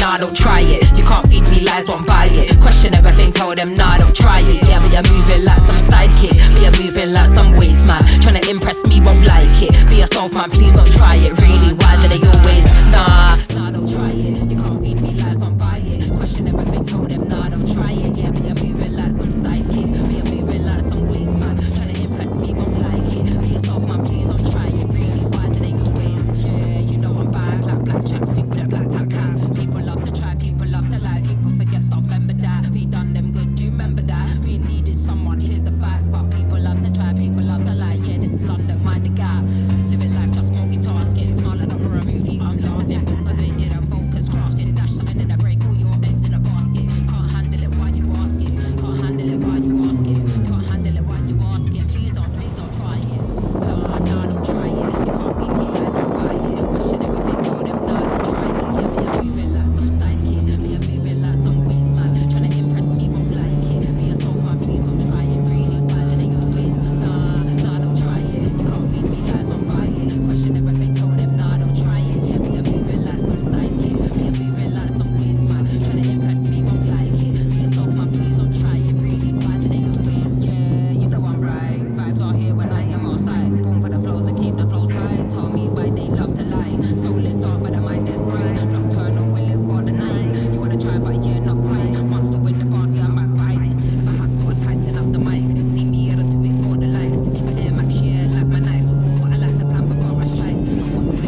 nah, don't try it. You can't feed me lies, won't buy it. Question everything, tell them, nah, don't try it. Yeah, but you're moving like some sidekick, but you're moving like some waste man. Tryna impress me, won't like it. Be yourself, man, please don't try it. Really, why do they always, nah, don't try it. You can't feed me lies, won't buy it. Question everything, tell them, nah, don't try it. Yeah, but you're moving like some sidekick, but you're moving like some waste man. Tryna impress me, won't like it. Be yourself, man, please don't try it. Really, why do they always, yeah, you know I'm bad, like black tracksuit with a black top cap. People love to try, people love to lie, people forget, stop, remember that. We done them good, do you remember that? We needed someone, here's the facts, but people love to try, people love to lie. Yeah, this is London, mind the gap. Living life just multitasking, smile like a horror movie, I'm laughing. Of it, yeah, I'm focused, crafting, dash something in a break, all your eggs in a basket. Can't handle it, why you asking? Can't handle it, why you asking? Can't handle it, why you asking? Please don't try it. Nah, don't try it. You can't feed me lies, don't buy it. Question everything, tell them, nah, don't try it. Yeah, but you're moving like some sidekick, but you're moving like some waste man. Tryna impress me, won't like it. Be yourself, man, please don't try it. Really, why do they always, nah, don't try it. You can't feed me lies, don't buy it. Question everything, tell them, nah, don't try it. Yeah, but you're moving like some sidekick, but you're moving like some waste man. Tryna impress me, won't like it. Be yourself, man, please don't try it. Really, why do they always, yeah, you know I'm right. Vibes are here when I am outside. Born for the flows to keep the flows tight. Tell me why they love to lie. Soul is dark, but the mind is bright. Nocturnal, we live for the night. You wanna try, but you're not quite. Monster with the bars, yeah, I might bite. If I have to, I'm Tyson up the mic. See me, I'll do it for the likes. Keep it Air Max, yeah, like my knives. Ooh, I like to plan before I strike.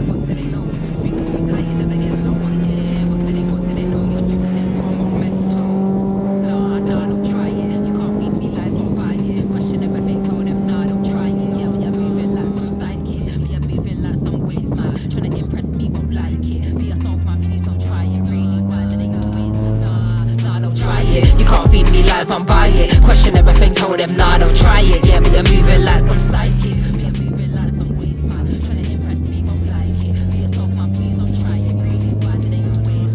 What do they know? Frequencies high, it never gets low. Yeah, what do they know? You're dripping in warm off mental. Nah, don't try it. You can't feed me lies, won't buy it. Question everything, tell them, nah, don't try it. Yeah, but you're moving like some sidekick, but you're moving like some waste man. Tryna impress me, won't like it. Be yourself, man, please don't try it. Really, why do they always, nah, don't try it. You can't feed me lies, won't buy it. Question everything, tell them, nah, don't try it. Yeah, but you're moving like some sidekick, but you're moving like some waste man. Tryna impress me, won't like it. Be yourself, man, please don't try it. Really, why do they always?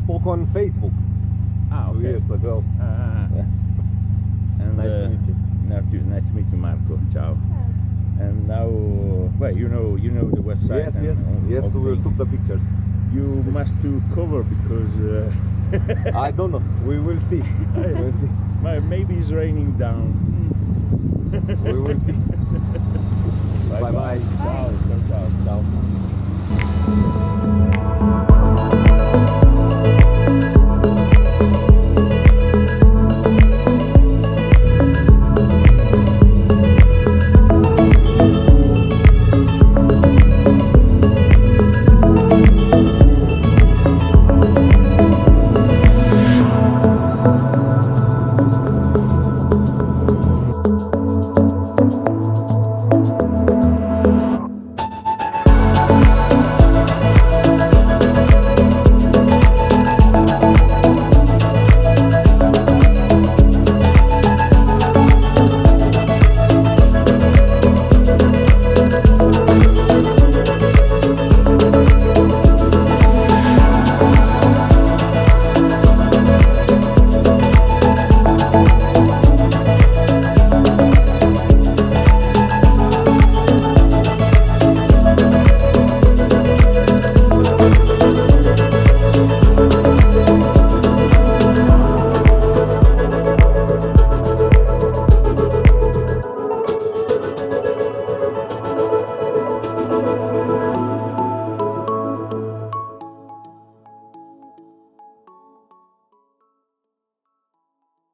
spoke on Facebook Okay. 2 years ago. Yeah. And, Nice to meet you. Nice to meet you, Marco. Ciao. And now, well, you know the website. Yes. We took the pictures. You must to cover because I don't know. We will see. We'll see. Maybe it's raining down. We will see. Bye bye. Ciao. Ciao. Ciao.